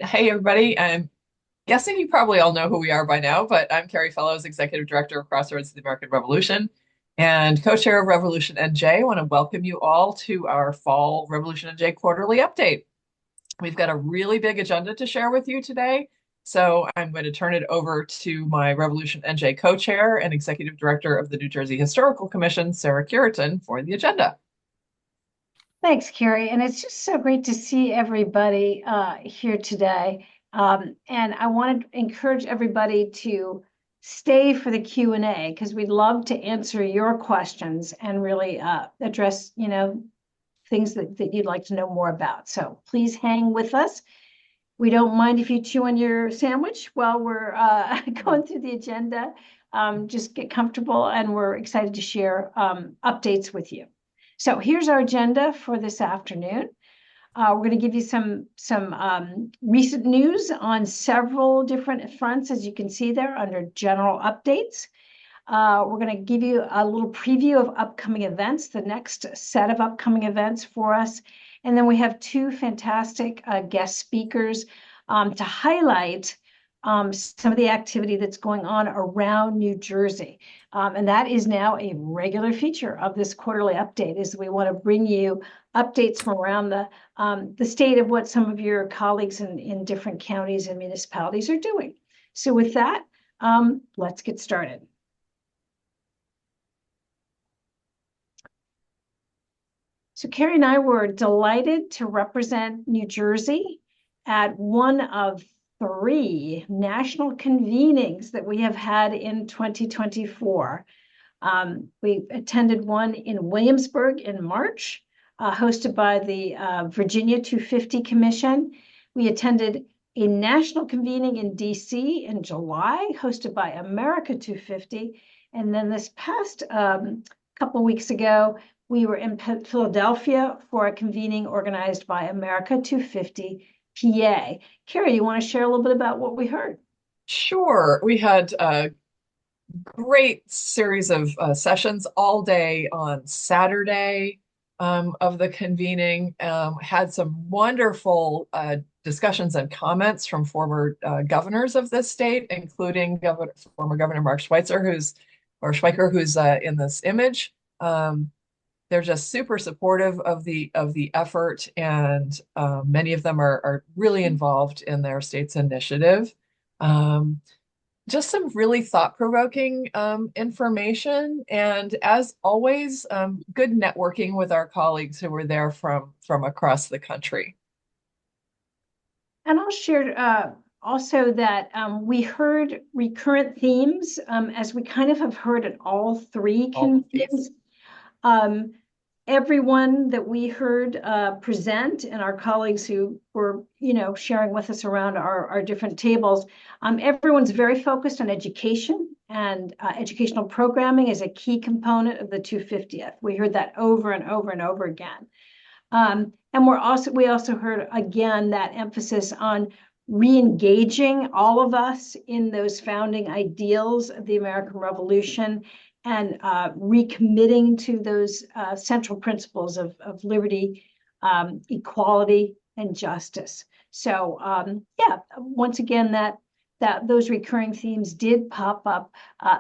Hey, everybody. I'm guessing you probably all know who we are by now, but I'm Carrie Fellows, Executive Director of Crossroads of the American Revolution and co-chair of Revolution NJ. I want to welcome you all to our fall Revolution NJ Quarterly Update. We've got a really big agenda to share with you today, so I'm going to turn it over to my Revolution NJ co-chair and Executive Director of the New Jersey Historical Commission, Sarah Curitan, for the agenda. Thanks, Carrie. And it's just so great to see everybody here today. And I want to encourage everybody to stay for the Q&A because we'd love to answer your questions and really address, things that you'd like to know more about. So please hang with us. We don't mind if you chew on your sandwich while we're going through the agenda. Just get comfortable, and we're excited to share updates with you. So here's our agenda for this afternoon. We're going to give you some recent news on several different fronts, as you can see there under general updates. We're going to give you a little preview of upcoming events, the next set of upcoming events for us. And then we have two fantastic guest speakers to highlight some of the activity that's going on around New Jersey. And that is now a regular feature of this quarterly update, is we want to bring you updates from around the state of what some of your colleagues in different counties and municipalities are doing. So with that, let's get started. So Carrie and I were delighted to represent New Jersey at one of three national convenings that we have had in 2024. We attended one in Williamsburg in March, hosted by the Virginia 250 Commission. We attended a national convening in DC in July, hosted by America 250. And then this past couple of weeks ago, we were in Philadelphia for a convening organized by America 250 PA. Carrie, you want to share a little bit about what we heard? Sure. We had a great series of sessions all day on Saturday of the convening. Had some wonderful discussions and comments from former governors of the state, including former Governor Mark Schweitzer, who's in this image. They're just super supportive of the effort, and many of them are really involved in their state's initiative. Just some really thought-provoking information, and as always, good networking with our colleagues who were there from across the country. And I'll share also that we heard recurrent themes, as we kind of have heard at all three convenings. Everyone that we heard present, and our colleagues who were, sharing with us around our different tables, everyone's very focused on education, and educational programming is a key component of the 250th. We heard that over and over and over again. And we also heard again that emphasis on re-engaging all of us in those founding ideals of the American Revolution, and recommitting to those central principles of liberty, equality, and justice. So once again, that those recurring themes did pop up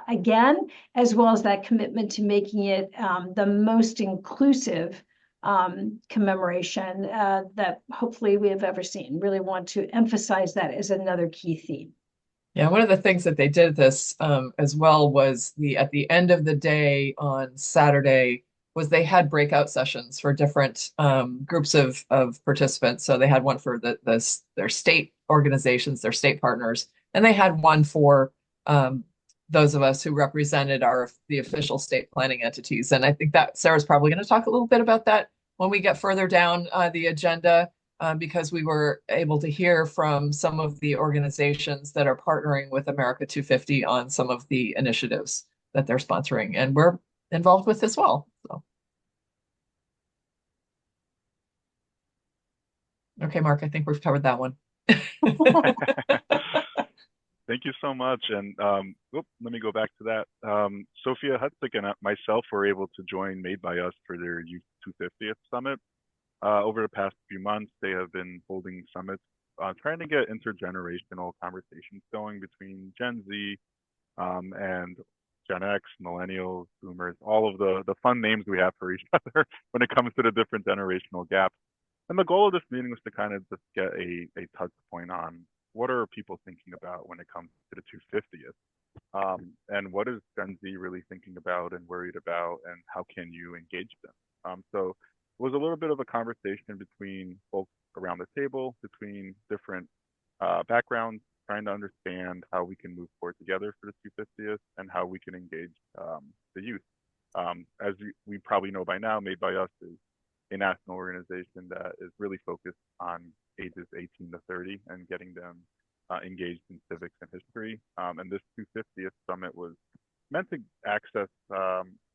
again, as well as that commitment to making it the most inclusive commemoration that hopefully we have ever seen. Really want to emphasize that as another key theme. Yeah, one of the things that they did this as well was at the end of the day on Saturday was they had breakout sessions for different groups of participants. So they had one for their state organizations, their state partners, and they had one for those of us who represented the official state planning entities. And I think that Sarah's probably going to talk a little bit about that when we get further down the agenda. Because we were able to hear from some of the organizations that are partnering with America 250 on some of the initiatives that they're sponsoring, and we're involved with as well. So. Okay, Mark, I think we've covered that one. Thank you so much. And let me go back to that. Sophia Hutzig and myself were able to join Made by Us for their Youth 250th Summit. Over the past few months, they have been holding summits trying to get intergenerational conversations going between Gen Z and Gen X, millennials, boomers, all of the fun names we have for each other when it comes to the different generational gaps. And the goal of this meeting was to kind of just get a touch point on what are people thinking about when it comes to the 250th. And what is Gen Z really thinking about and worried about, and how can you engage them? So it was a little bit of a conversation between folks around the table, between different backgrounds, trying to understand how we can move forward together for the 250th and how we can engage the youth. As we probably know by now, Made by Us is a national organization that is really focused on ages 18 to 30 and getting them engaged in civics and history. And this 250th summit was meant to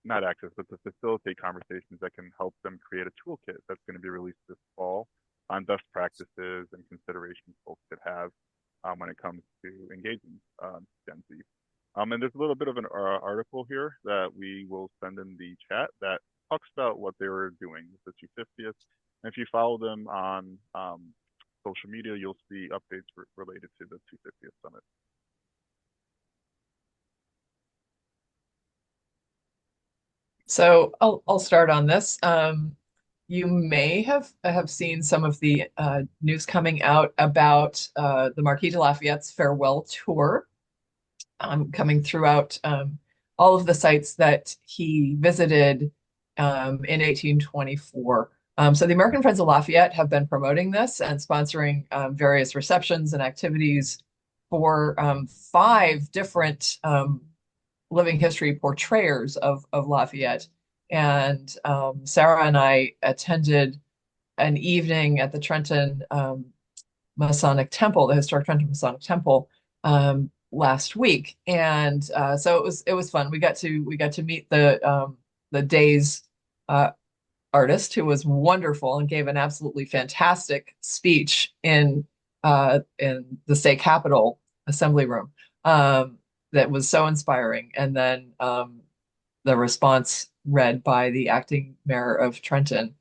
not access, but to facilitate conversations that can help them create a toolkit that's going to be released this fall on best practices and considerations folks could have when it comes to engaging Gen Z. And there's a little bit of an article here that we will send in the chat that talks about what they were doing with the 250th. And if you follow them on social media, you'll see updates related to the 250th summit. So I'll start on this. You may have seen some of the news coming out about the Marquis de Lafayette's farewell tour, coming throughout all of the sites that he visited in 1824. So the American Friends of Lafayette have been promoting this and sponsoring various receptions and activities for 5 different living history portrayers of Lafayette. And Sarah and I attended an evening at the Trenton Masonic Temple, the historic Trenton Masonic Temple, last week. And so it was fun. We got to meet the day's artist, who was wonderful and gave an absolutely fantastic speech in the state capitol assembly room. That was so inspiring. And then the response read by the acting mayor of Trenton.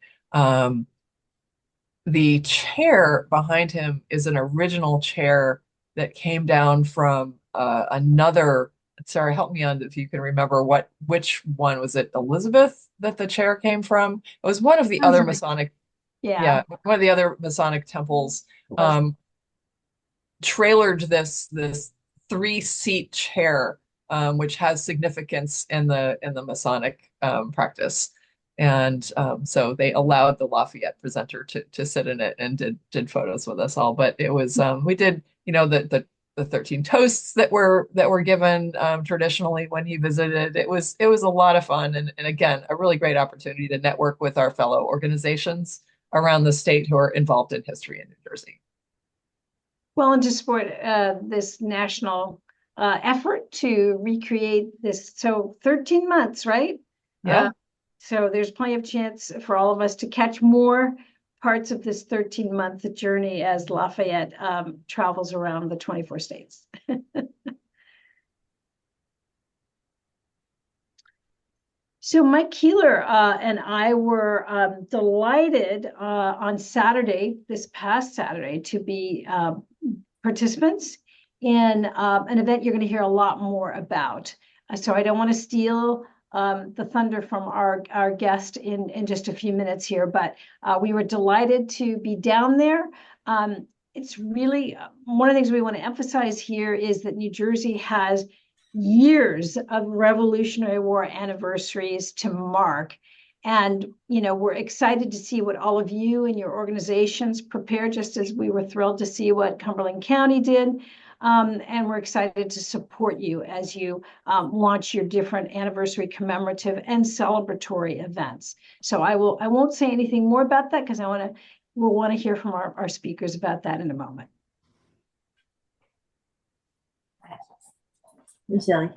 The chair behind him is an original chair that came down from another. Sarah, help me on if you can remember which one was it, Elizabeth, that the chair came from? It was one of the other Masonic, Yeah. one of the other Masonic temples. Trailered this 3-seat chair, which has significance in the Masonic practice. And so they allowed the Lafayette presenter to sit in it and did photos with us all. But it was we did, the 13 toasts that were given traditionally when he visited. It was a lot of fun, and again, a really great opportunity to network with our fellow organizations around the state who are involved in history in New Jersey. Well, and to support this national effort to recreate this. So 13 months, right? Yeah. So there's plenty of chance for all of us to catch more parts of this 13-month journey as Lafayette travels around the 24 states. So Mike Keeler and I were delighted on Saturday, this past Saturday, to be participants in an event you're going to hear a lot more about. So I don't want to steal the thunder from our guest in just a few minutes here, but we were delighted to be down there. It's really one of the things we want to emphasize here is that New Jersey has years of Revolutionary War anniversaries to mark. And, we're excited to see what all of you and your organizations prepare, just as we were thrilled to see what Cumberland County did. And we're excited to support you as you launch your different anniversary commemorative and celebratory events. So I won't say anything more about that because we'll want to hear from our speakers about that in a moment. Michelle.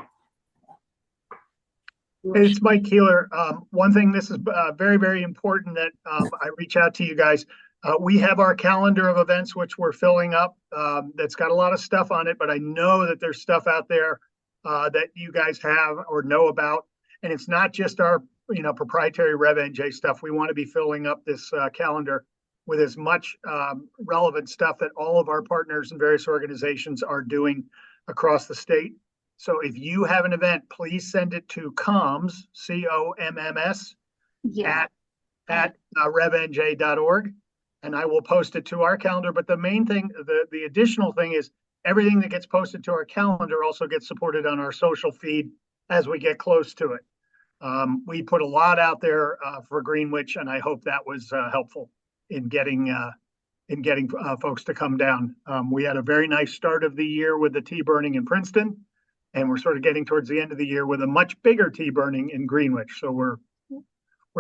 It's Mike Keeler. One thing, this is very, very important that I reach out to you guys. We have our calendar of events, which we're filling up. That's got a lot of stuff on it, but I know that there's stuff out there that you guys have or know about. And it's not just our proprietary RevNJ stuff. We want to be filling up this calendar with as much relevant stuff that all of our partners and various organizations are doing across the state. So if you have an event, please send it to comms, COMMS, Yeah. at revnj.org, and I will post it to our calendar. But the main thing, the additional thing is everything that gets posted to our calendar also gets supported on our social feed as we get close to it. We put a lot out there for Greenwich, and I hope that was helpful in getting folks to come down. We had a very nice start of the year with the tea burning in Princeton, and we're sort of getting towards the end of the year with a much bigger tea burning in Greenwich. So we're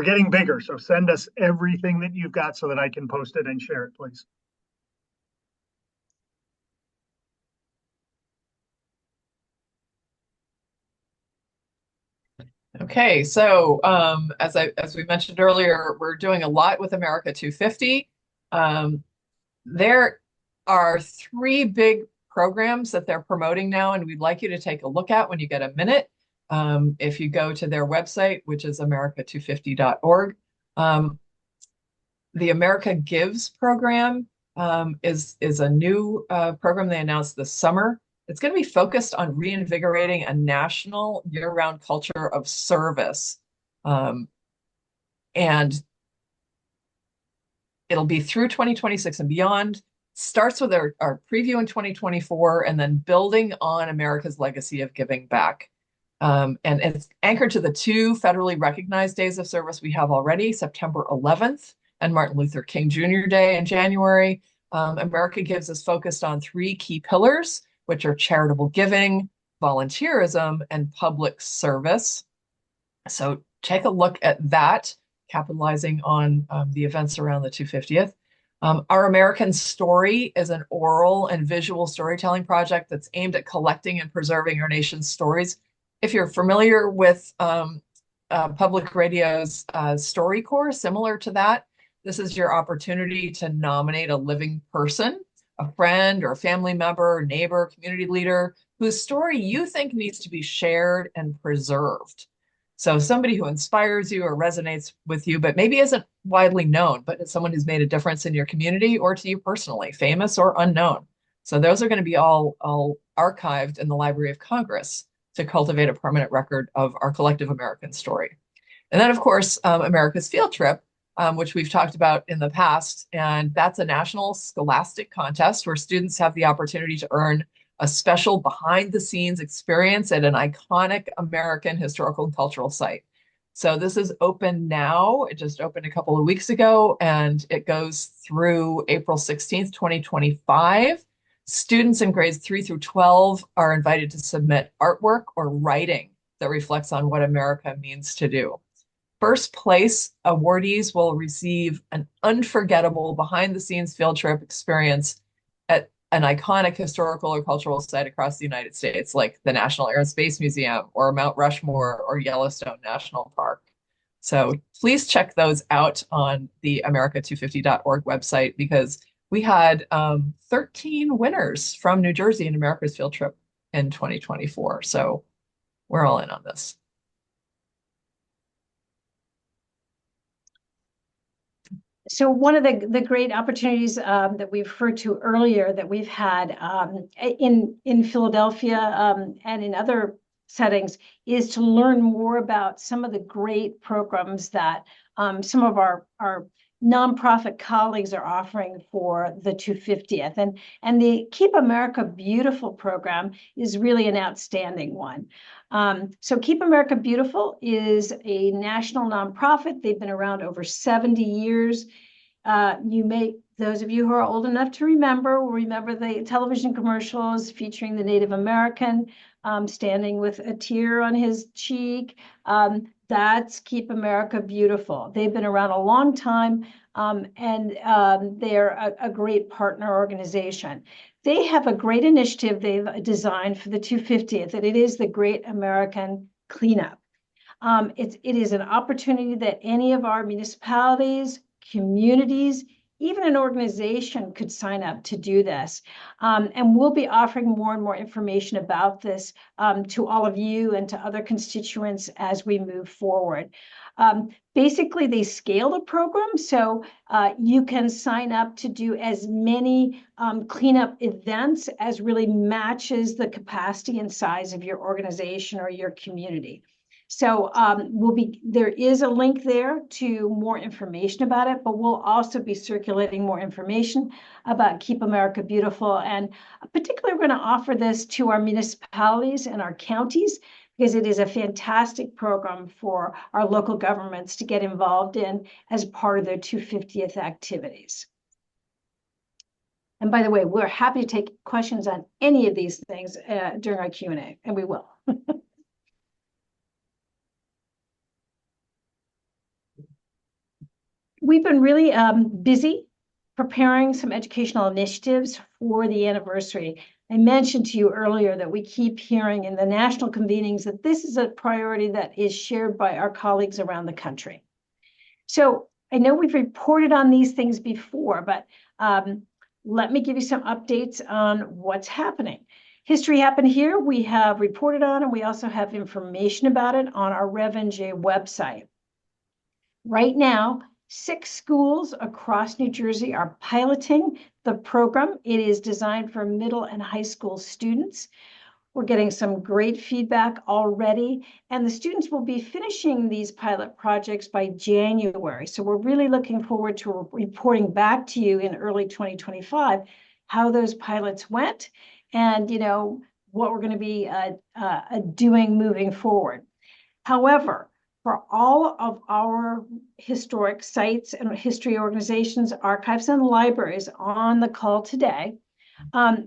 getting bigger. So send us everything that you've got so that I can post it and share it, please. Okay, so as we mentioned earlier, we're doing a lot with America 250. There are 3 big programs that they're promoting now, and we'd like you to take a look at when you get a minute. If you go to their website, which is america250.org, the America Gives program is a new program they announced this summer. It's going to be focused on reinvigorating a national year-round culture of service. And it'll be through 2026 and beyond. Starts with our preview in 2024 and then building on America's legacy of giving back. And it's anchored to the 2 federally recognized days of service we have already, September 11th and Martin Luther King Jr. Day in January. America Gives is focused on 3 key pillars, which are charitable giving, volunteerism, and public service. So take a look at that, capitalizing on the events around the 250th. Our American Story is an oral and visual storytelling project that's aimed at collecting and preserving our nation's stories. If you're familiar with Public Radio's StoryCorps, similar to that, this is your opportunity to nominate a living person, a friend or a family member, neighbor, community leader, whose story you think needs to be shared and preserved. So somebody who inspires you or resonates with you, but maybe isn't widely known, but it's someone who's made a difference in your community or to you personally, famous or unknown. So those are going to be all archived in the Library of Congress to cultivate a permanent record of our collective American story. And then, of course, America's Field Trip, which we've talked about in the past. And that's a national scholastic contest where students have the opportunity to earn a special behind-the-scenes experience at an iconic American historical and cultural site. So this is open now. It just opened a couple of weeks ago, and it goes through April 16th, 2025. Students in grades 3 through 12 are invited to submit artwork or writing that reflects on what America means to do. First place awardees will receive an unforgettable behind-the-scenes field trip experience at an iconic historical or cultural site across the United States, like the National Air and Space Museum or Mount Rushmore or Yellowstone National Park. So please check those out on the america250.org website, because we had 13 winners from New Jersey in America's Field Trip in 2024. So we're all in on this. So one of the great opportunities that we referred to earlier that we've had in Philadelphia and in other settings is to learn more about some of the great programs that some of our nonprofit colleagues are offering for the 250th. And the Keep America Beautiful program is really an outstanding one. So Keep America Beautiful is a national nonprofit. They've been around over 70 years. Those of you who are old enough to remember the television commercials featuring the Native American standing with a tear on his cheek. That's Keep America Beautiful. They've been around a long time, and they're a great partner organization. They have a great initiative they've designed for the 250th, and it is the Great American Cleanup. It is an opportunity that any of our municipalities, communities, even an organization could sign up to do this. And we'll be offering more and more information about this to all of you and to other constituents as we move forward. Basically, they scale the program, so you can sign up to do as many cleanup events as really matches the capacity and size of your organization or your community. So there is a link there to more information about it, but we'll also be circulating more information about Keep America Beautiful. And particularly, we're going to offer this to our municipalities and our counties, because it is a fantastic program for our local governments to get involved in as part of their 250th activities. And by the way, we're happy to take questions on any of these things during our Q&A, and we will. We've been really busy preparing some educational initiatives for the anniversary. I mentioned to you earlier that we keep hearing in the national convenings that this is a priority that is shared by our colleagues around the country. So I know we've reported on these things before, but let me give you some updates on what's happening. History Happened Here, we have reported on, and we also have information about it on our RevolutionNJ website. Right now, 6 schools across New Jersey are piloting the program. It is designed for middle and high school students. We're getting some great feedback already, and the students will be finishing these pilot projects by January. So we're really looking forward to reporting back to you in early 2025 how those pilots went and, you know, what we're going to be doing moving forward. However, for all of our historic sites and history organizations, archives, and libraries on the call today,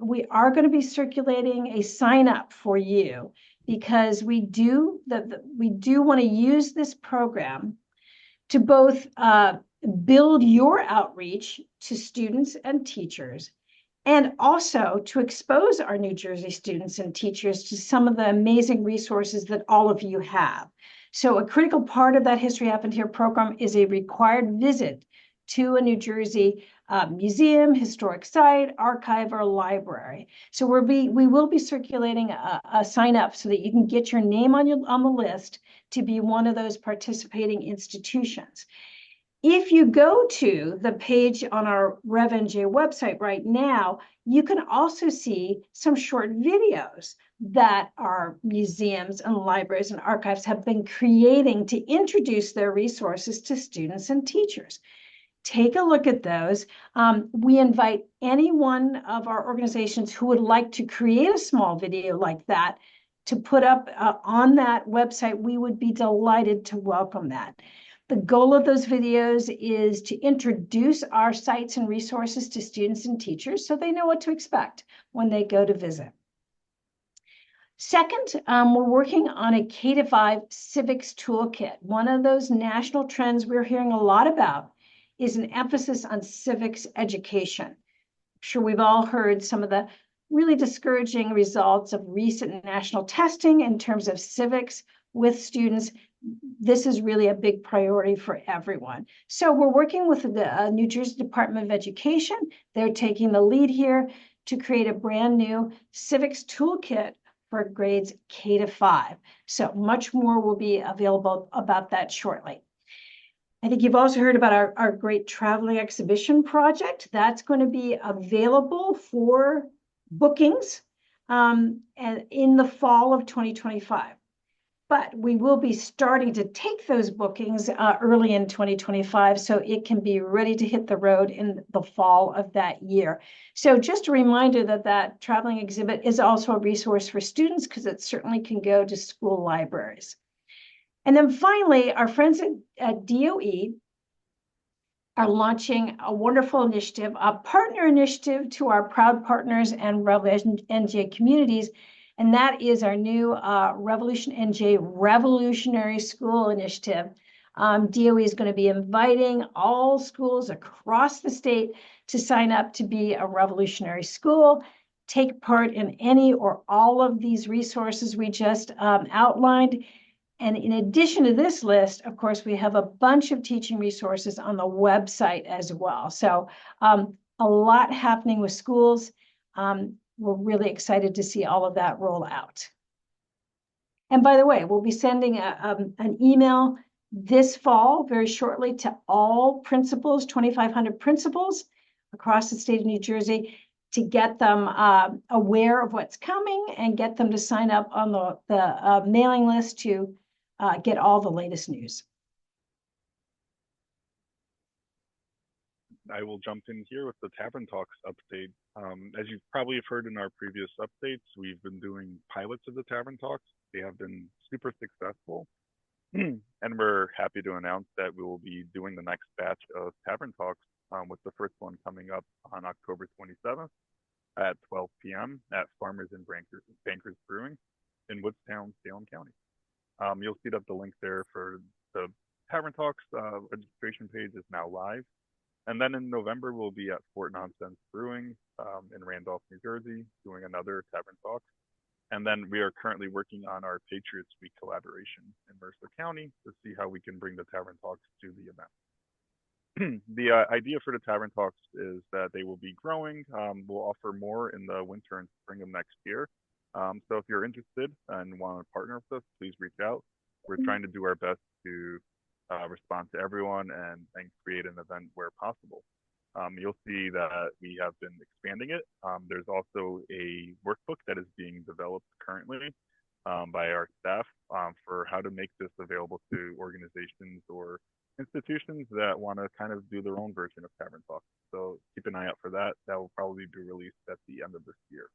we are going to be circulating a sign up for you, because we do want to use this program to both build your outreach to students and teachers, and also to expose our New Jersey students and teachers to some of the amazing resources that all of you have. So a critical part of that History Happened Here program is a required visit to a New Jersey museum, historic site, archive, or library. So we will be circulating a sign up so that you can get your name on the list to be one of those participating institutions. If you go to the page on our RevolutionNJ website right now, you can also see some short videos that our museums and libraries and archives have been creating to introduce their resources to students and teachers. Take a look at those. We invite any one of our organizations who would like to create a small video like that to put up on that website. We would be delighted to welcome that. The goal of those videos is to introduce our sites and resources to students and teachers so they know what to expect when they go to visit. Second, we're working on a K-5 civics toolkit. One of those national trends we're hearing a lot about is an emphasis on civics education. I'm sure we've all heard some of the really discouraging results of recent national testing in terms of civics with students. This is really a big priority for everyone. So we're working with the New Jersey Department of Education. They're taking the lead here to create a brand new civics toolkit for grades K-5. So much more will be available about that shortly. I think you've also heard about our great traveling exhibition project. That's going to be available for bookings and in the fall of 2025. But we will be starting to take those bookings early in 2025, so it can be ready to hit the road in the fall of that year. So just a reminder that that traveling exhibit is also a resource for students, because it certainly can go to school libraries. And then finally, our friends at DOE are launching a wonderful initiative, a partner initiative to our proud partners and RevolutionNJ communities. And that is our new RevolutionNJ Revolutionary School Initiative. DOE is going to be inviting all schools across the state to sign up to be a revolutionary school, take part in any or all of these resources we just outlined. And in addition to this list, of course, we have a bunch of teaching resources on the website as well. So a lot happening with schools. We're really excited to see all of that roll out. And by the way, we'll be sending an email this fall very shortly to all principals, 2,500 principals across the state of New Jersey, to get them aware of what's coming and get them to sign up on the mailing list to get all the latest news. I will jump in here with the Tavern Talks update. As you probably have heard in our previous updates, we've been doing pilots of the Tavern Talks. They have been super successful. And we're happy to announce that we will be doing the next batch of Tavern Talks, with the first one coming up on October 27th at 12 p.m. at Farmers and Bankers Brewing in Woodstown, Salem County. You'll see that the link there for the Tavern Talks registration page is now live. And then in November, we'll be at Fort Nonsense Brewing in Randolph, New Jersey, doing another Tavern Talks. And then we are currently working on our Patriots Week collaboration in Mercer County to see how we can bring the Tavern Talks to the event. The idea for the Tavern Talks is that they will be growing. We'll offer more in the winter and spring of next year. So if you're interested and want to partner with us, please reach out. We're trying to do our best to respond to everyone and create an event where possible. You'll see that we have been expanding it. There's also a workbook that is being developed currently by our staff for how to make this available to organizations or institutions that want to kind of do their own version of Tavern Talk. So keep an eye out for that. That will probably be released at the end of this year.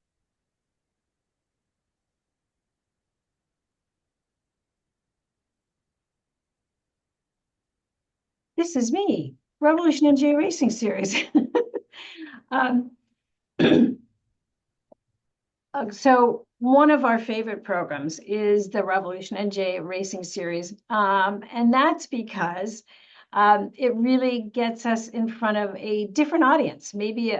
This is me, RevolutionNJ Racing Series. So one of our favorite programs is the RevolutionNJ Racing Series. And that's because it really gets us in front of a different audience, maybe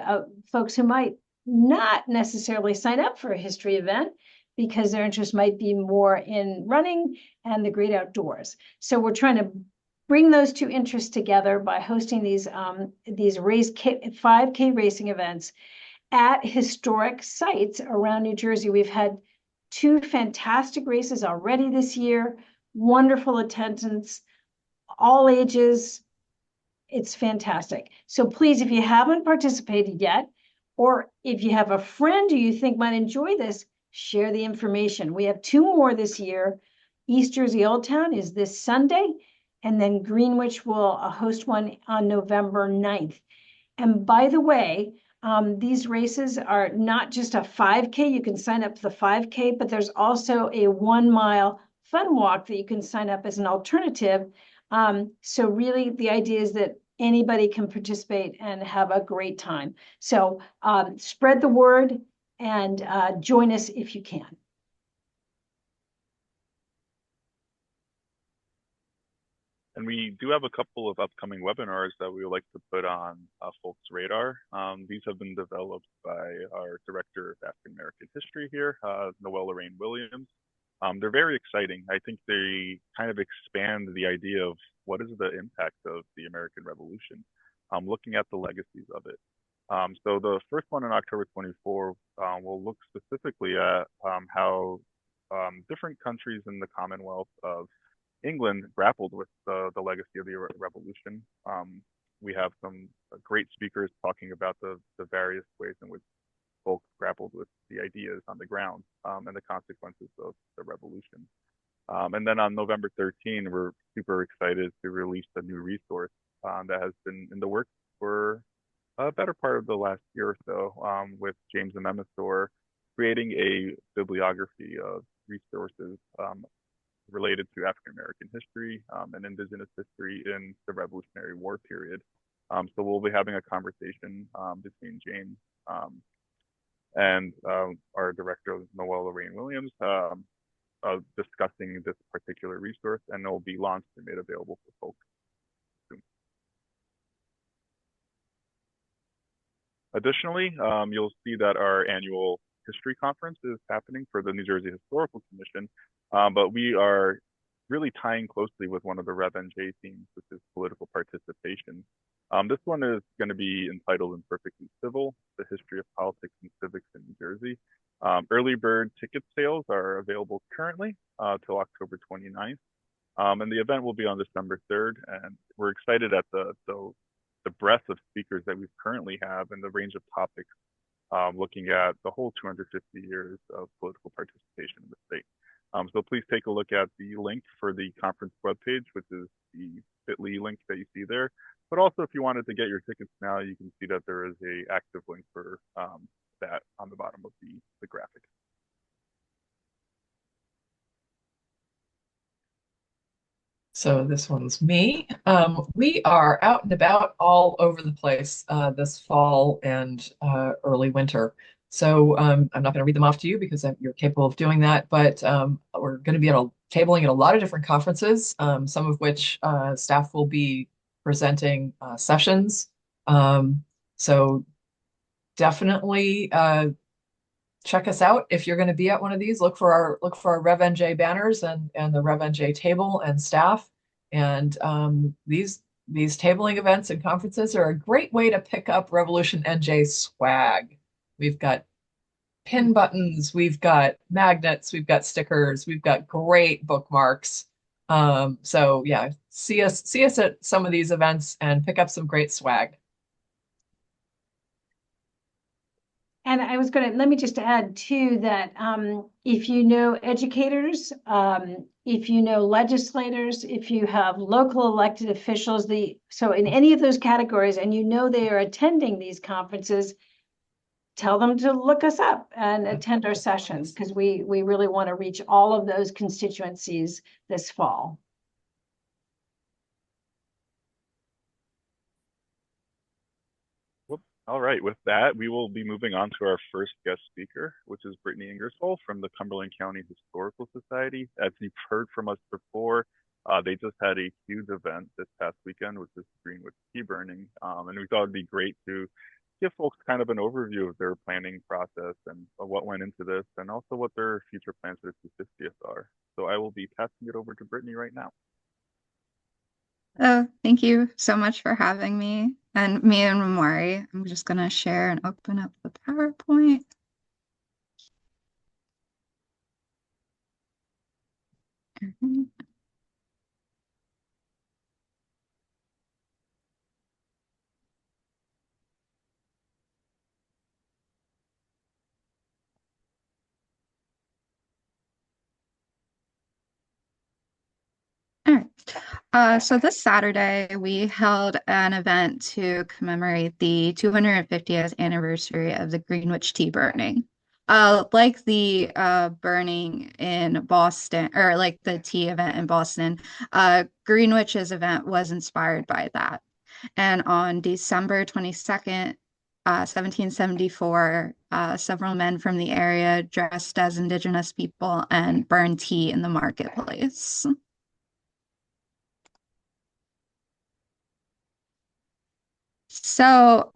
folks who might not necessarily sign up for a history event because their interest might be more in running and the great outdoors. So we're trying to bring those two interests together by hosting these 5K racing events at historic sites around New Jersey. We've had 2 fantastic races already this year, wonderful attendance, all ages. It's fantastic. So please, if you haven't participated yet, or if you have a friend who you think might enjoy this, share the information. We have 2 more this year. East Jersey Old Town is this Sunday, and then Greenwich will host one on November 9th. And by the way, these races are not just a 5K. You can sign up for the 5K, but there's also a 1-mile fun walk that you can sign up as an alternative. So really the idea is that anybody can participate and have a great time. So spread the word and join us if you can. And we do have a couple of upcoming webinars that we would like to put on folks' radar. These have been developed by our Director of African American History here, Noelle Lorraine Williams. They're very exciting. I think they kind of expand the idea of what is the impact of the American Revolution, looking at the legacies of it. So the first one on October 24 will look specifically at how different countries in the Commonwealth of England grappled with the legacy of the revolution. We have some great speakers talking about the various ways in which folks grappled with the ideas on the ground and the consequences of the revolution. And then on November 13, we're super excited to release a new resource that has been in the works for a better part of the last year or so, with James Amemesor creating a bibliography of resources related to African American history and Indigenous history in the Revolutionary War period. So we'll be having a conversation between James and our director, Noelle Lorraine Williams, discussing this particular resource, and it will be launched and made available for folks soon. Additionally, you'll see that our annual history conference is happening for the New Jersey Historical Commission, but we are really tying closely with one of the RevNJ themes, which is political participation. This one is going to be entitled Imperfectly Civil, The History of Politics and Civics in New Jersey. Early bird ticket sales are available currently till October 29th. And the event will be on December 3rd. And we're excited at the breadth of speakers that we currently have and the range of topics, looking at the whole 250 years of political participation in the state. So please take a look at the link for the conference webpage, which is the bit.ly link that you see there. But also, if you wanted to get your tickets now, you can see that there is a active link for that on the bottom of the graphic. So this one's me. We are out and about all over the place this fall and early winter. So I'm not going to read them off to you because you're capable of doing that, but we're going to be tabling at a lot of different conferences, some of which staff will be presenting sessions. So definitely check us out if you're going to be at one of these. Look for our RevNJ banners and the RevNJ table and staff. And these tabling events and conferences are a great way to pick up RevolutionNJ swag. We've got pin buttons, we've got magnets, we've got stickers, we've got great bookmarks. So yeah, see us at some of these events and pick up some great swag. And I was going to, let me just add too, that if you know educators, if you know legislators, if you have local elected officials, so in any of those categories, and you know they are attending these conferences, tell them to look us up and attend our sessions, because we really want to reach all of those constituencies this fall. All right, with that, we will be moving on to our first guest speaker, which is Brittany Ingersoll from the Cumberland County Historical Society. As you've heard from us before, they just had a huge event this past weekend, which is Greenwich Tea Burning. And we thought it'd be great to give folks kind of an overview of their planning process and what went into this, and also what their future plans for the 250th are. So I will be passing it over to Brittany right now. Oh, thank you so much for having me and Omarey. I'm just going to share and open up the PowerPoint. All right. So this Saturday, we held an event to commemorate the 250th anniversary of the Greenwich Tea Burning. Like the burning in Boston, or like the tea event in Boston, Greenwich's event was inspired by that. And on December 22nd, 1774, several men from the area dressed as indigenous people and burned tea in the marketplace. So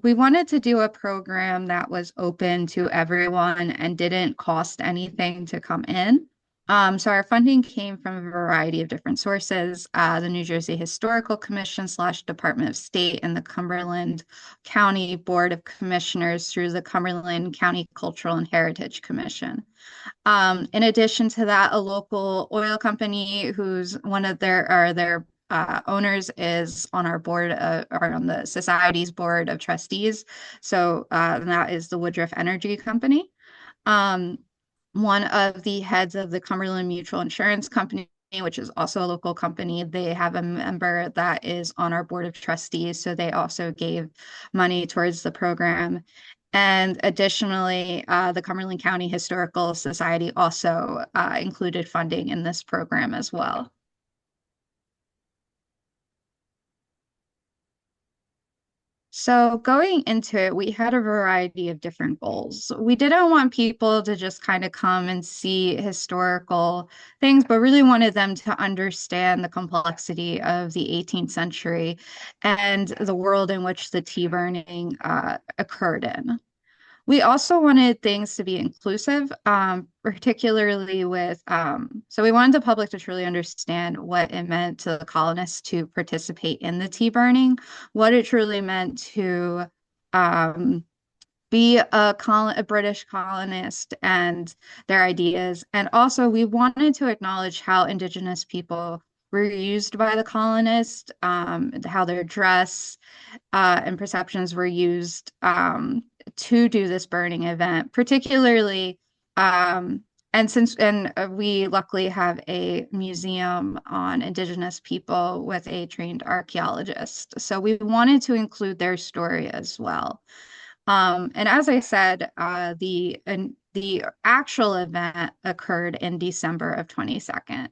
we wanted to do a program that was open to everyone and didn't cost anything to come in. So our funding came from a variety of different sources, the New Jersey Historical Commission / Department of State and the Cumberland County Board of Commissioners through the Cumberland County Cultural and Heritage Commission. In addition to that, a local oil company who's one of their owners is on our board or on the society's board of trustees. So that is the Woodruff Energy Company. One of the heads of the Cumberland Mutual Insurance Company, which is also a local company, they have a member that is on our board of trustees. So they also gave money towards the program. And additionally, the Cumberland County Historical Society also included funding in this program as well. So going into it, we had a variety of different goals. We didn't want people to just kind of come and see historical things, but really wanted them to understand the complexity of the 18th century and the world in which the tea burning occurred in. We also wanted things to be inclusive, particularly with, so we wanted the public to truly understand what it meant to the colonists to participate in the tea burning, what it truly meant to um, be a British colonist and their ideas. And also, we wanted to acknowledge how Indigenous people were used by the colonists, how their dress and perceptions were used to do this burning event, particularly. And we luckily have a museum on Indigenous people with a trained archaeologist. So we wanted to include their story as well. And as I said, the actual event occurred in December of 22nd.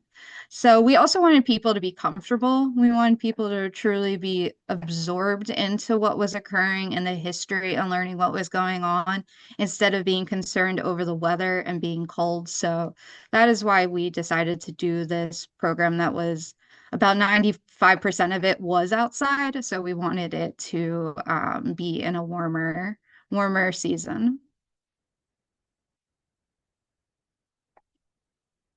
So we also wanted people to be comfortable. We wanted people to truly be absorbed into what was occurring in the history and learning what was going on instead of being concerned over the weather and being cold. So that is why we decided to do this program that was about 95% of it was outside. So we wanted it to be in a warmer season.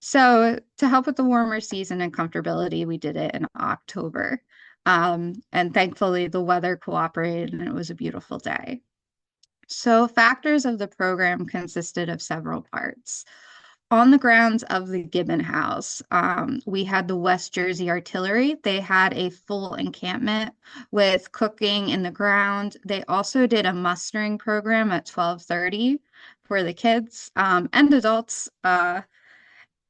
So to help with the warmer season and comfortability, we did it in October. And thankfully the weather cooperated and it was a beautiful day. So factors of the program consisted of several parts. On the grounds of the Gibbon House, we had the West Jersey Artillery. They had a full encampment with cooking in the ground. They also did a mustering program at 12:30 for the kids and adults.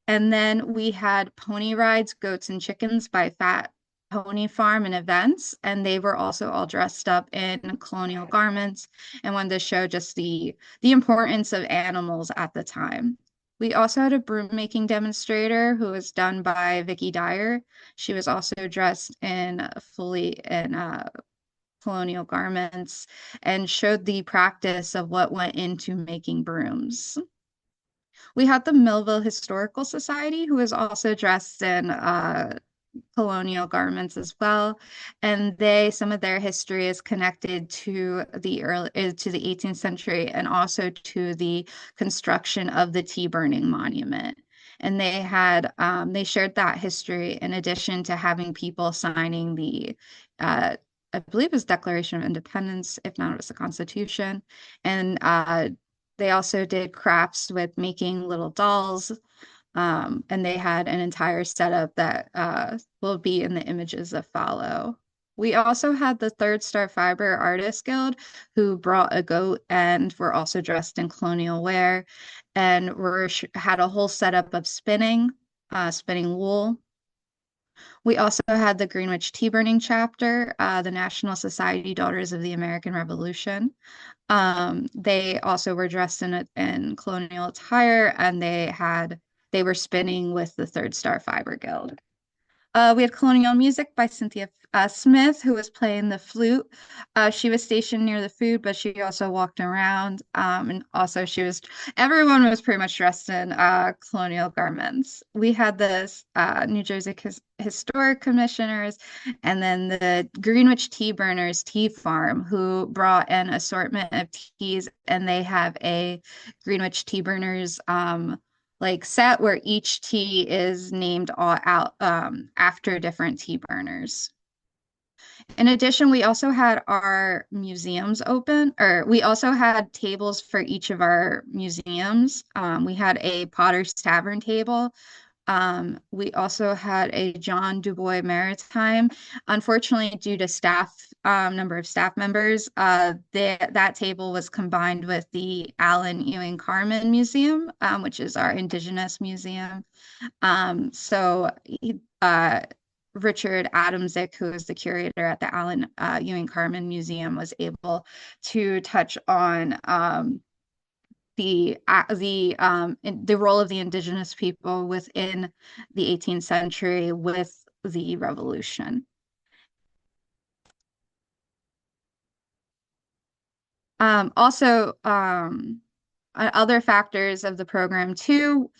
And then we had pony rides, goats and chickens by Fat Pony Farm and events. And they were also all dressed up in colonial garments and wanted to show just the importance of animals at the time. We also had a broom making demonstrator who was done by Vicky Dyer. She was also dressed in fully in colonial garments and showed the practice of what went into making brooms. We had the Millville Historical Society, who was also dressed in colonial garments as well, and some of their history is connected to the 18th century and also to the construction of the tea burning monument. And they shared that history in addition to having people signing the I believe it was Declaration of Independence, if not, it was the Constitution. And they also did crafts with making little dolls. And they had an entire setup that will be in the images that follow. We also had the Third Star Fiber Artists Guild, who brought a goat and were also dressed in colonial wear, and had a whole setup of spinning wool. We also had the Greenwich Tea Burning chapter, the National Society Daughters of the American Revolution. They also were dressed in colonial attire, and they were spinning with the Third Star Fiber Guild. We had colonial music by Cynthia Smith, who was playing the flute. She was stationed near the food, but she also walked around. And also everyone was pretty much dressed in colonial garments. We had the New Jersey Historic Commissioners and then the Greenwich Tea Burners Tea Farm, who brought an assortment of teas, and they have a Greenwich Tea Burners set where each tea is named after different tea burners. In addition, we also had our museums open, or we also had tables for each of our museums. We had a Potter's Tavern table. We also had a John Du Bois Maritime. Unfortunately, due to number of staff members, that table was combined with the Allen Ewing Carman Museum, which is our Indigenous museum. Richard Adamczyk, who is the curator at the Allen Ewing Carman Museum, was able to touch on the role of the Indigenous people within the 18th century with the Revolution. Other factors of the program too.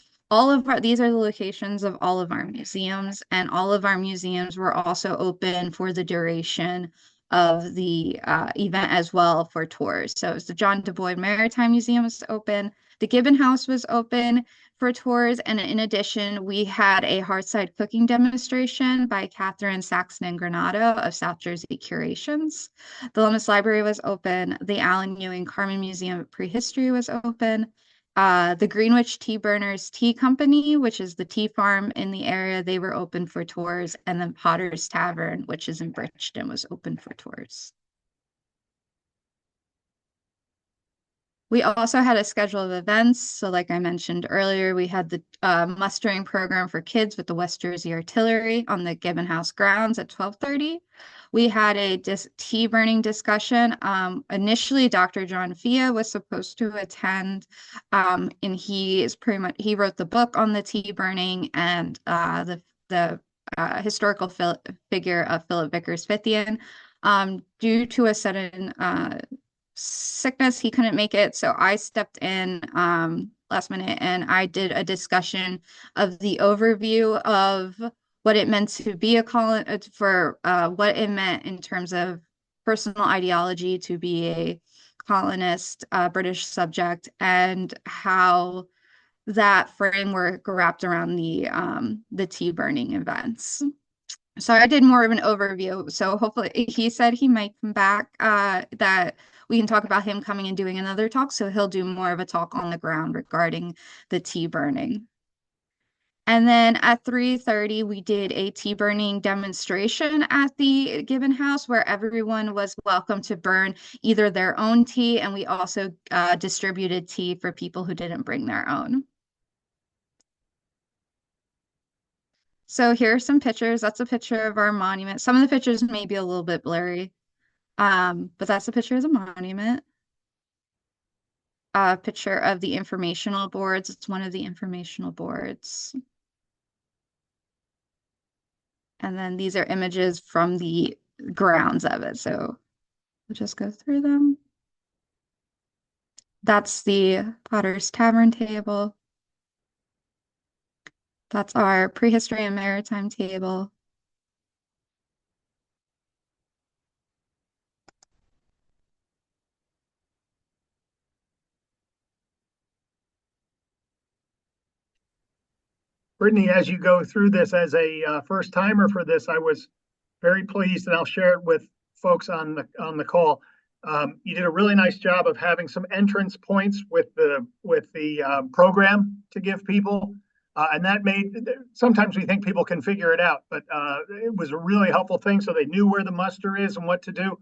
These are the locations of all of our museums, and all of our museums were also open for the duration of the event as well for tours. So it was the John Du Bois Maritime Museum was open, the Gibbon House was open for tours, and in addition, we had a Hearthside cooking demonstration by Catherine Saxon and Granado of South Jersey Curations. The Lummis Library was open. The Allen Ewing Carmen Museum of Prehistory was open. The Greenwich Tea Burners Tea Company, which is the tea farm in the area, they were open for tours. And then Potter's Tavern, which is in Bridgeton, was open for tours. We also had a schedule of events. So like I mentioned earlier, we had the mustering program for kids with the West Jersey Artillery on the Gibbon House grounds at 12:30. We had a tea burning discussion. Initially, Dr. John Fia was supposed to attend, and he wrote the book on the tea burning and the historical figure of Philip Vickers Fithian. Due to a sudden sickness, he couldn't make it, so I stepped in last minute and I did a discussion of the overview of what it meant to be a colonist, for what it meant in terms of personal ideology to be a colonist, British subject, and how that framework wrapped around the tea burning events. So I did more of an overview. So hopefully, he said he might come back, that we can talk about him coming and doing another talk. So he'll do more of a talk on the ground regarding the tea burning. And then at 3:30, we did a tea burning demonstration at the Gibbon House where everyone was welcome to burn either their own tea, and we also distributed tea for people who didn't bring their own. So here are some pictures. That's a picture of our monument. Some of the pictures may be a little bit blurry, but that's a picture of the monument. A picture of the informational boards. It's one of the informational boards. And then these are images from the grounds of it. So we'll just go through them. That's the Potter's Tavern table. That's our prehistory and maritime table. Brittany, as you go through this as a first timer for this, I was very pleased, and I'll share it with folks on the call. You did a really nice job of having some entrance points with the program to give people, and that made. Sometimes we think people can figure it out, but it was a really helpful thing, so they knew where the muster is and what to do.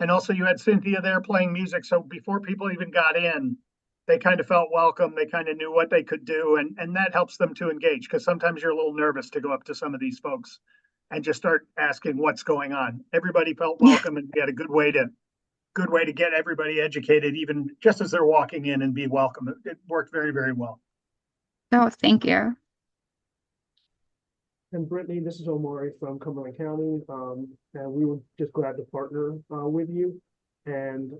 And also, you had Cynthia there playing music, so before people even got in, they kind of felt welcome. They kind of knew what they could do, and that helps them to engage, because sometimes you're a little nervous to go up to some of these folks and just start asking what's going on. Everybody felt welcome, and we had a good way to get everybody educated, even just as they're walking in, and be welcome. It worked very, very well. Oh, thank you. And Brittany, this is Omarey from Cumberland County, and we were just glad to partner with you. And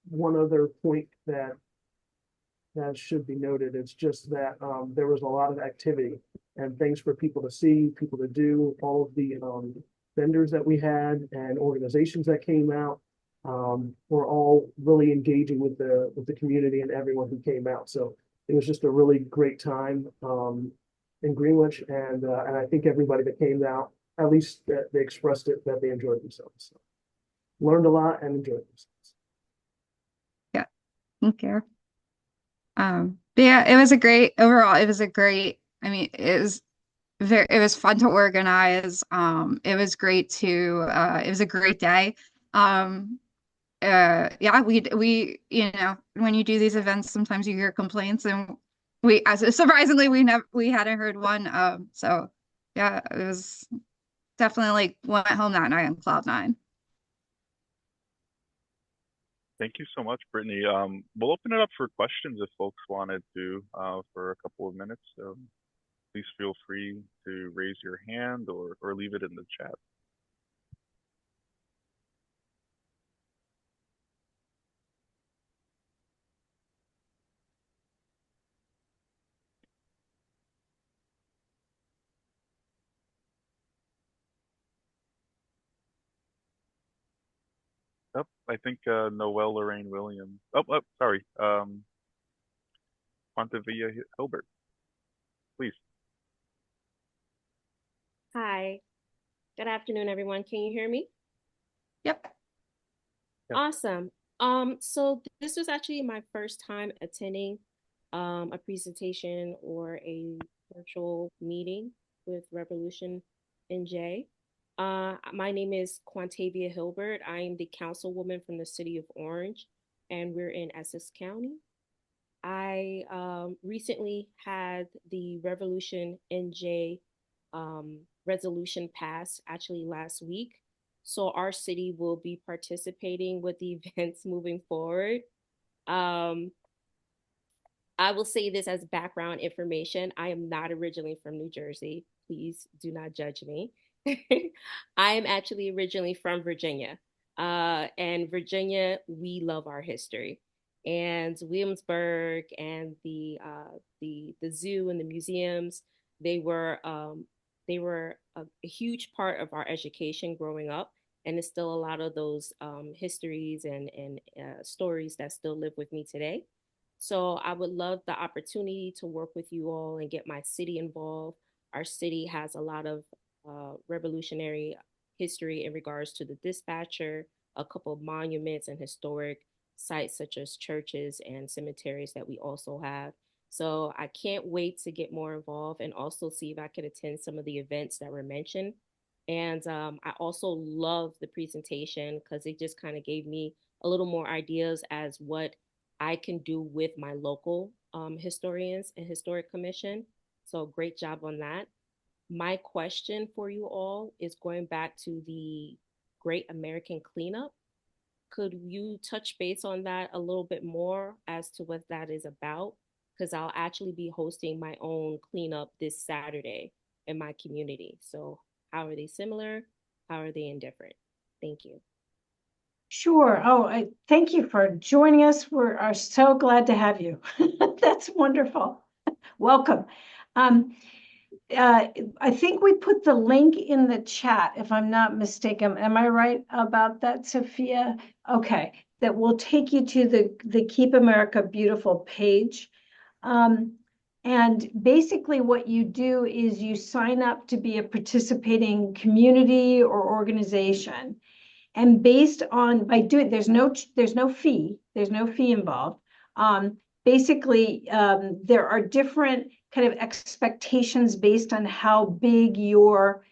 one other point that should be noted is just that there was a lot of activity and things for people to see, people to do. All of the vendors that we had and organizations that came out were all really engaging with the community and everyone who came out. So it was just a really great time in Greenwich, and I think everybody that came out, at least they expressed it, that they enjoyed themselves. So, learned a lot and enjoyed themselves. Yeah, thank you. But yeah, it was a great overall. It was a great. I mean, it was fun to organize. It was great to. It was a great day. Yeah, we when you do these events, sometimes you hear complaints, and surprisingly we hadn't heard one. So yeah, it was definitely like went home that night on cloud nine. Thank you so much, Brittany. We'll open it up for questions if folks wanted to for a couple of minutes. So please feel free to raise your hand or leave it in the chat. Oh, I think Noelle Lorraine Williams. Oh, sorry. Fontevilla Hilbert, please. Hi, good afternoon, everyone. Can you hear me? Yep. Yeah. Awesome. So this was actually my first time attending a presentation or a virtual meeting with Revolution NJ. My name is Quantavia Hilbert. I am the councilwoman from the city of Orange, and we're in Essex County. I recently had the Revolution NJ resolution passed actually last week. So our city will be participating with the events moving forward. Um, I will say this as background information. I am not originally from New Jersey. Please do not judge me. I am actually originally from Virginia. And Virginia, we love our history. And Williamsburg and the zoo and the museums, they were a huge part of our education growing up, and it's still a lot of those histories and stories that still live with me today. So I would love the opportunity to work with you all and get my city involved. Our city has a lot of revolutionary history in regards to the dispatcher, a couple of monuments and historic sites such as churches and cemeteries that we also have. So I can't wait to get more involved and also see if I could attend some of the events that were mentioned. And I also love the presentation because it just kind of gave me a little more ideas as what I can do with my local historians and historic commission. So great job on that. My question for you all is going back to the Great American Cleanup. Could you touch base on that a little bit more as to what that is about? Because I'll actually be hosting my own cleanup this Saturday in my community. So how are they similar? How are they indifferent? Thank you. Sure. Oh, thank you for joining us. We are so glad to have you. That's wonderful. Welcome. I think we put the link in the chat, if I'm not mistaken. Am I right about that, Sophia? Okay, that will take you to the Keep America Beautiful page. And basically what you do is you sign up to be a participating community or organization. And based on, by doing, there's no fee involved. Basically, there are different kind of expectations based on how big your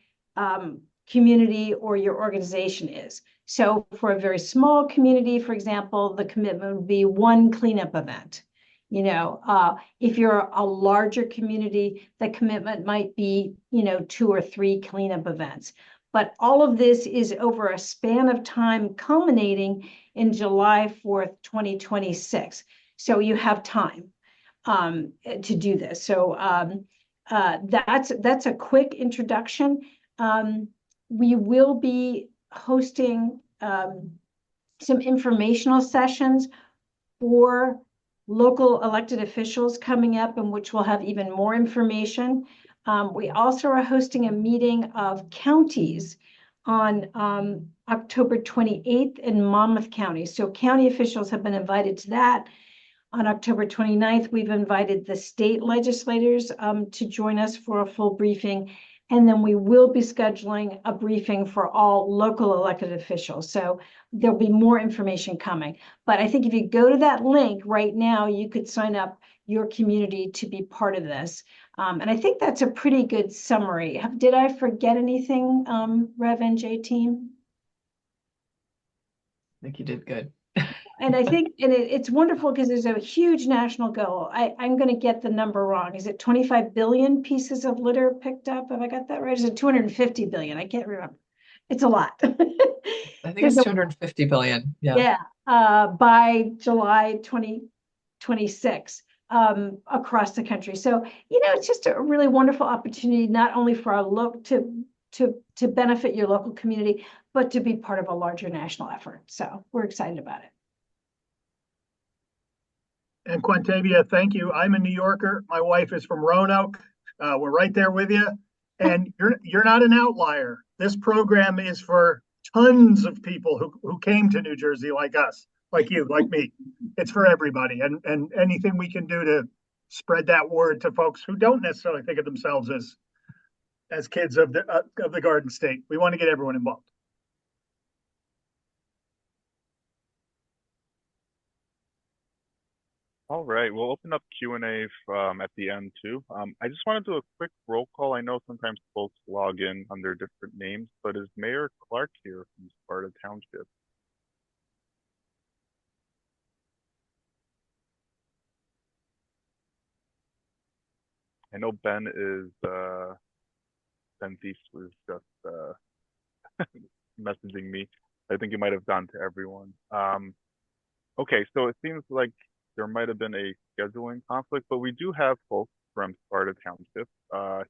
community or your organization is. So for a very small community, for example, the commitment would be one cleanup event. If you're a larger community, the commitment might be, 2 or 3 cleanup events. But all of this is over a span of time culminating in July 4th, 2026. So you have time to do this. So that's a quick introduction. We will be hosting some informational sessions for local elected officials coming up, in which we'll have even more information. We also are hosting a meeting of counties on October 28th in Monmouth County. So county officials have been invited to that. On October 29th, we've invited the state legislators to join us for a full briefing. And then we will be scheduling a briefing for all local elected officials. So there'll be more information coming. But I think if you go to that link right now, you could sign up your community to be part of this. And I think that's a pretty good summary. Did I forget anything, Rev NJ team? I think you did good. And I think it's wonderful because there's a huge national goal. I'm going to get the number wrong. Is it 25 billion pieces of litter picked up? Have I got that right? Is it 250 billion? I can't remember. It's a lot. I think it's 250 billion. Yeah. Yeah. By July 2026 across the country. So, it's just a really wonderful opportunity, not only for our to benefit your local community, but to be part of a larger national effort. So we're excited about it. And Quantavia, thank you. I'm a New Yorker. My wife is from Roanoke. We're right there with you. And you're not an outlier. This program is for tons of people who came to New Jersey like us, like you, like me. It's for everybody, and anything we can do to spread that word to folks who don't necessarily think of themselves as kids of the Garden State. We want to get everyone involved. All right, we'll open up Q&A at the end too. I just want to do a quick roll call. I know sometimes folks log in under different names, but is Mayor Clark here from Sparta Township? I know Ben Thies was just messaging me. I think it might have gone to everyone. Okay, so it seems like there might have been a scheduling conflict, but we do have folks from Sparta Township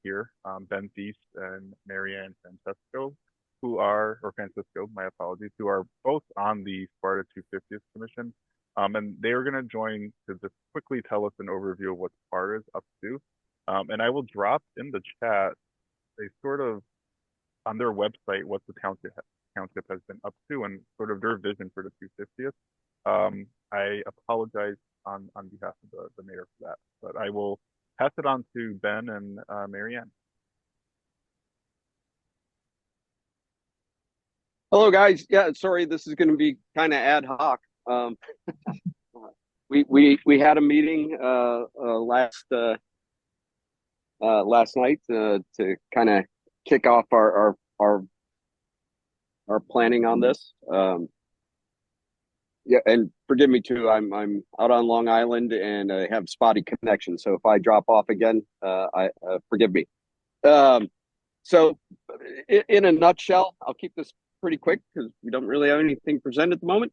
here, Ben Thies and Marianne Francisco, Francisco, my apologies, who are both on the Sparta 250th Commission. And they are going to join to just quickly tell us an overview of what Sparta is up to. And I will drop in the chat a sort of on their website what the township has been up to and sort of their vision for the 250th. I apologize on behalf of the mayor for that, but I will pass it on to Ben and Marianne. Hello, guys. Yeah, sorry, this is going to be kind of ad hoc. We had a meeting last night to kind of kick off our planning on this. Yeah, and forgive me too. I'm out on Long Island and I have spotty connection, so if I drop off again, forgive me. So, in a nutshell, I'll keep this pretty quick because we don't really have anything presented at the moment.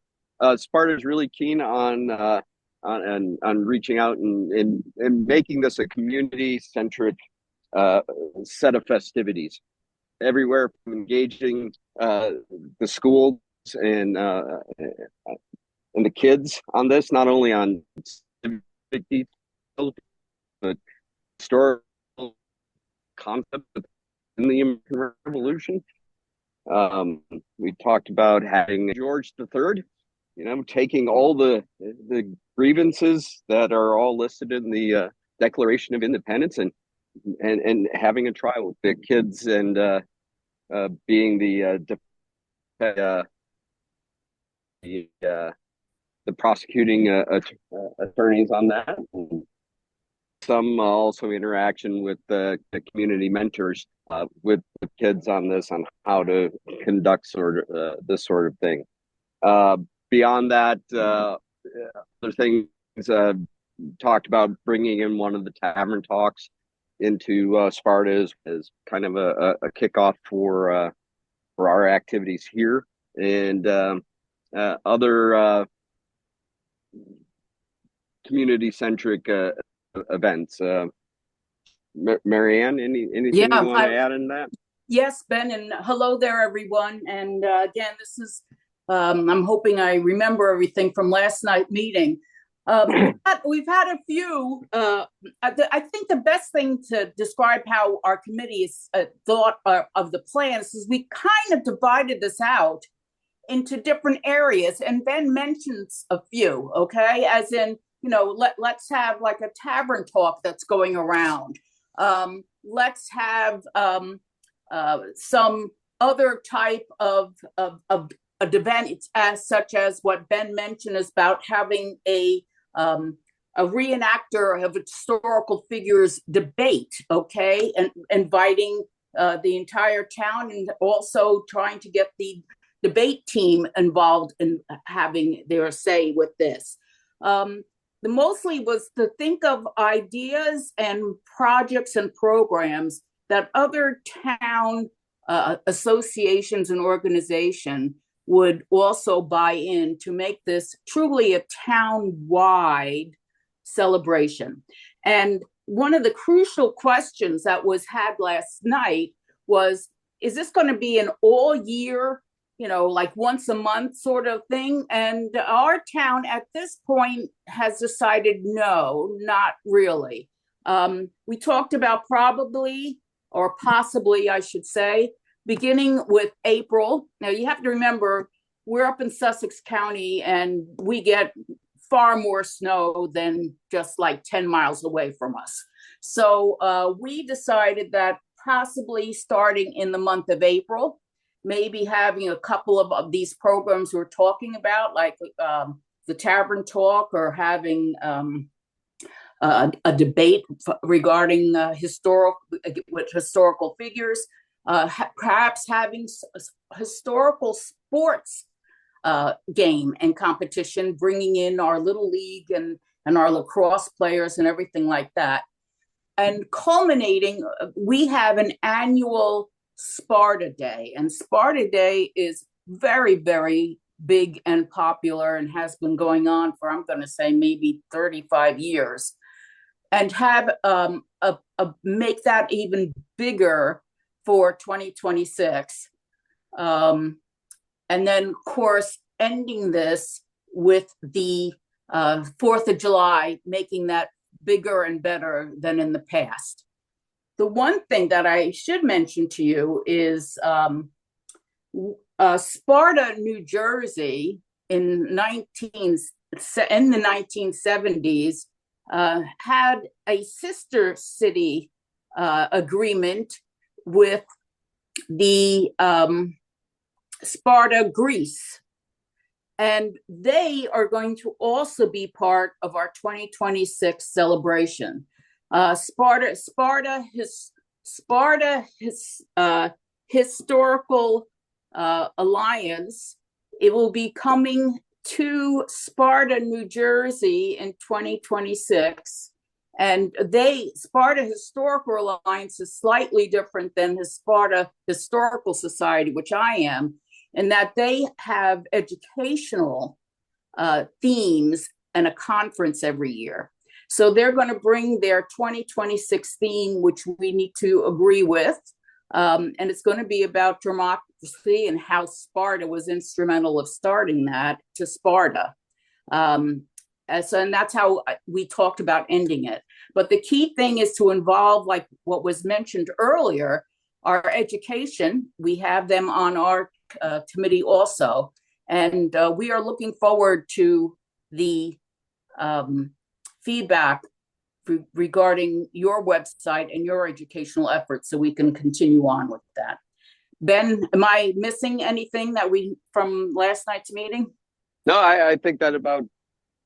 Sparta is really keen on reaching out and making this a community-centric set of festivities. Everywhere from engaging the schools and the kids on this, not only on civic details, but historical concepts in the American Revolution. We talked about having George III, taking all the grievances that are all listed in the Declaration of Independence and having a trial with the kids and being the prosecuting attorneys on that. Some also interaction with the community mentors with the kids on this, on how to conduct this sort of thing. Beyond that, other things talked about bringing in one of the tavern talks into Sparta as kind of a kickoff for our activities here, and other community-centric events. Marianne, anything you want to add in that? Yes, Ben, and hello there, everyone. And again, this is, I'm hoping I remember everything from last night's meeting. We've had a few, I think the best thing to describe how our committee is thought of the plans is we kind of divided this out into different areas, and Ben mentions a few, okay? As in, let's have like a tavern talk that's going around. Let's have some other type of event, such as what Ben mentioned, is about having a reenactor of historical figures debate, okay, and inviting the entire town, and also trying to get the debate team involved in having their say with this. The mostly was to think of ideas and projects and programs that other town associations and organizations would also buy in to make this truly a town-wide celebration. And one of the crucial questions that was had last night was, is this going to be an all-year, like once a month sort of thing? And our town at this point has decided no, not really. We talked about probably, or possibly, I should say, beginning with April. Now you have to remember, we're up in Sussex County and we get far more snow than just like 10 miles away from us. So we decided that possibly starting in the month of April, maybe having a couple of these programs we're talking about, like the Tavern Talk, or having a debate regarding historical figures, perhaps having historical sports game and competition, bringing in our Little League and our lacrosse players and everything like that. And culminating, we have an annual Sparta Day, and Sparta Day is very, very big and popular and has been going on for, I'm going to say, maybe 35 years. And have make that even bigger for 2026. And then, of course, ending this with the 4th of July, making that bigger and better than in the past. The one thing that I should mention to you is Sparta, New Jersey, in the 1970s, had a sister city agreement with the Sparta, Greece. And they are going to also be part of our 2026 celebration. Sparta Historical Alliance, it will be coming to Sparta, New Jersey in 2026. And Sparta Historical Alliance is slightly different than the Sparta Historical Society, which I am, in that they have educational themes and a conference every year. So they're going to bring their 2026 theme, which we need to agree with. And it's going to be about democracy and how Sparta was instrumental of starting that to Sparta. And that's how we talked about ending it. But the key thing is to involve, like what was mentioned earlier, our education. We have them on our committee also. And we are looking forward to the feedback regarding your website and your educational efforts, so we can continue on with that. Ben, am I missing anything from last night's meeting? No, I think that about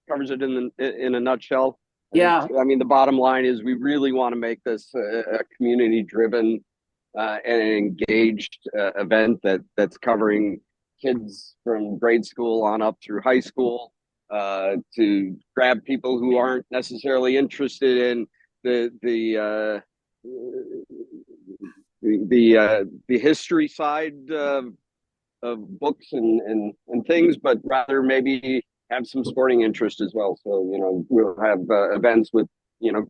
covers it in a nutshell. Yeah. I mean, the bottom line is we really want to make this a community-driven and an engaged event that's covering kids from grade school on up through high school, to grab people who aren't necessarily interested in the history side of books and things, but rather maybe have some sporting interest as well. So, we'll have events with,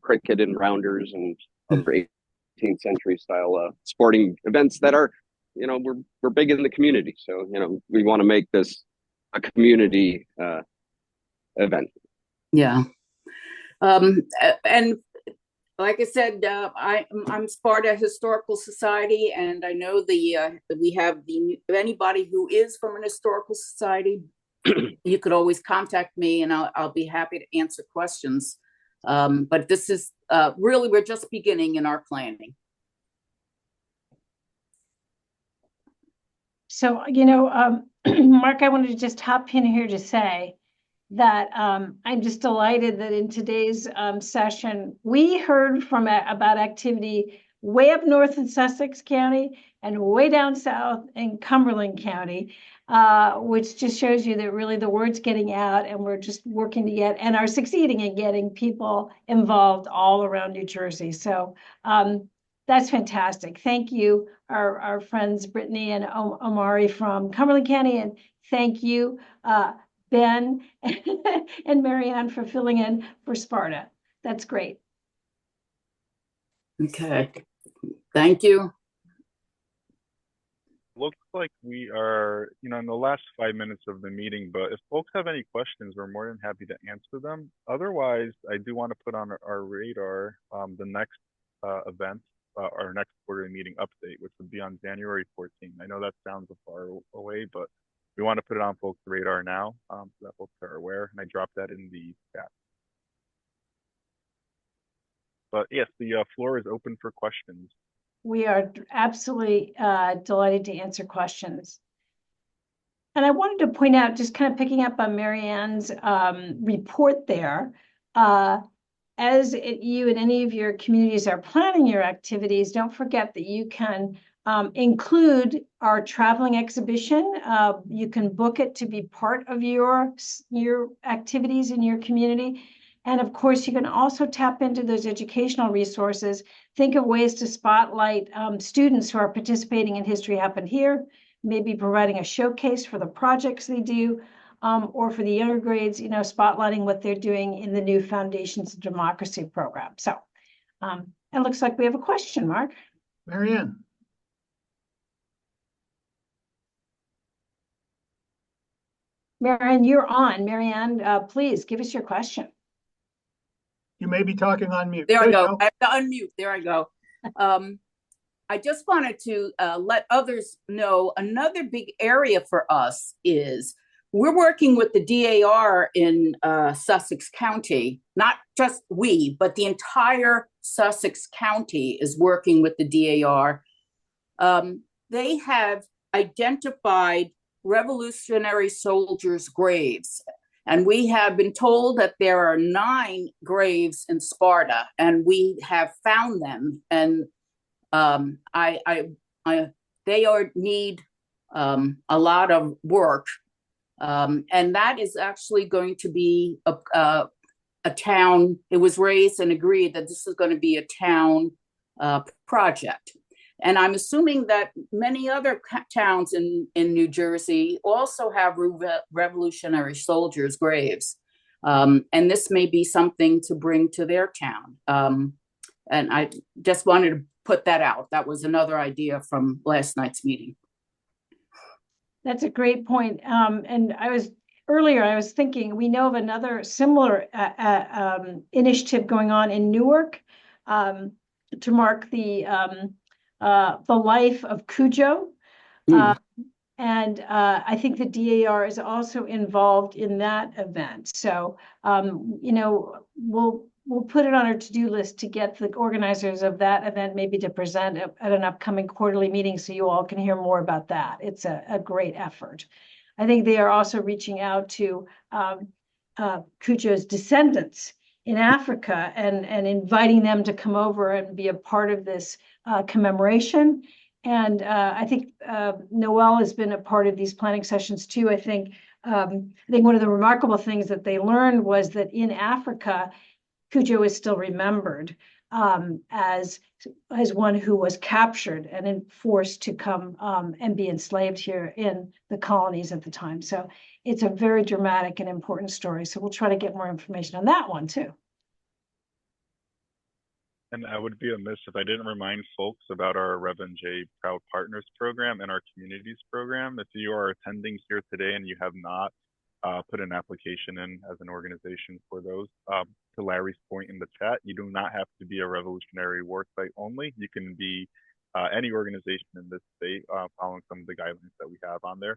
cricket and rounders and other 18th century style sporting events that are, we're big in the community. So, we want to make this a community event. Yeah. And like I said, I'm Sparta Historical Society, and I know we have anybody who is from an historical society. You could always contact me, and I'll be happy to answer questions. But this is really, we're just beginning in our planning. So, Mark, I wanted to just hop in here to say that I'm just delighted that in today's session, we heard about activity way up north in Sussex County and way down south in Cumberland County, which just shows you that really the word's getting out, and we're just working to get and are succeeding in getting people involved all around New Jersey. So that's fantastic. Thank you, our friends Brittany and Omarey from Cumberland County, and thank you, Ben and Marianne, for filling in for Sparta. That's great. Okay, thank you. Looks like we are, in the last 5 minutes of the meeting, but if folks have any questions, we're more than happy to answer them. Otherwise, I do want to put on our radar the next event our next quarterly meeting update, which would be on January 14th. I know that sounds far away, but we want to put it on folks' radar now, so that folks are aware, and I dropped that in the chat. But yes, the floor is open for questions. We are absolutely delighted to answer questions. And I wanted to point out, just kind of picking up on Mary Ann's report there, as you and any of your communities are planning your activities, don't forget that you can include our traveling exhibition. You can book it to be part of your activities in your community. And of course, you can also tap into those educational resources. Think of ways to spotlight students who are participating in History Happened Here, maybe providing a showcase for the projects they do, or for the younger grades, spotlighting what they're doing in the new Foundations of Democracy program. So it looks like we have a question, Mark. Mary Ann. Mary Ann, you're on. Mary Ann, please give us your question. You may be talking on mute. There I go. I have to unmute. There I go. I just wanted to let others know another big area for us is we're working with the DAR in Sussex County. Not just we, but the entire Sussex County is working with the DAR. They have identified Revolutionary soldiers' graves. And we have been told that there are 9 graves in Sparta, and we have found them. And they need a lot of work, and that is actually going to be a town. It was raised and agreed that this is going to be a town project. And I'm assuming that many other towns in New Jersey also have Revolutionary soldiers' graves. And this may be something to bring to their town. And I just wanted to put that out. That was another idea from last night's meeting. That's a great point. And I was thinking, we know of another similar initiative going on in Newark to mark the life of Cujo. And I think the DAR is also involved in that event. So, we'll put it on our to-do list to get the organizers of that event maybe to present at an upcoming quarterly meeting so you all can hear more about that. It's a great effort. I think they are also reaching out to Cujo's descendants in Africa and inviting them to come over and be a part of this commemoration. And I think Noel has been a part of these planning sessions too. I think one of the remarkable things that they learned was that in Africa, Cujo is still remembered as one who was captured and then forced to come and be enslaved here in the colonies at the time. So it's a very dramatic and important story. So we'll try to get more information on that one too. And I would be amiss if I didn't remind folks about our RevolutionNJ Proud Partners program and our communities program. If you are attending here today and you have not put an application in as an organization for those, to Larry's point in the chat, you do not have to be a Revolutionary War site only. You can be any organization in this state, following some of the guidelines that we have on there.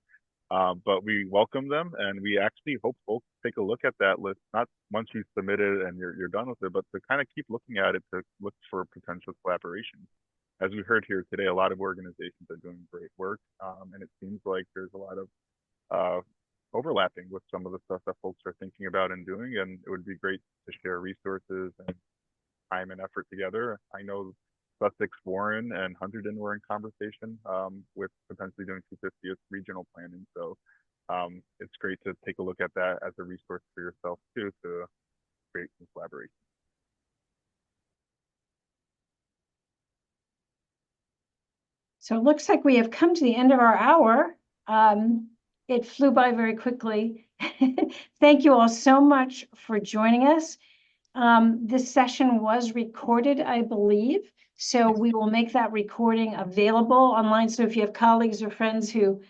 But we welcome them, and we actually hope folks take a look at that list, not once you submit it and you're done with it, but to kind of keep looking at it to look for potential collaboration. As we heard here today, a lot of organizations are doing great work, and it seems like there's a lot of overlapping with some of the stuff that folks are thinking about and doing, and it would be great to share resources and time and effort together. I know Sussex, Warren, and Hunterdon were in conversation with potentially doing 250th regional planning. So it's great to take a look at that as a resource for yourself too, to create some collaboration. So it looks like we have come to the end of our hour. It flew by very quickly. Thank you all so much for joining us. This session was recorded, I believe. So we will make that recording available online. So if you have colleagues or friends who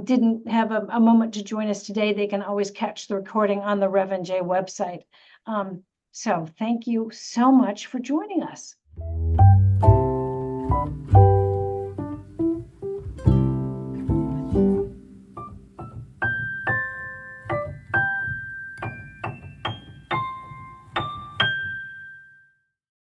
didn't have a moment to join us today, they can always catch the recording on the RevolutionNJ website. So thank you so much for joining us.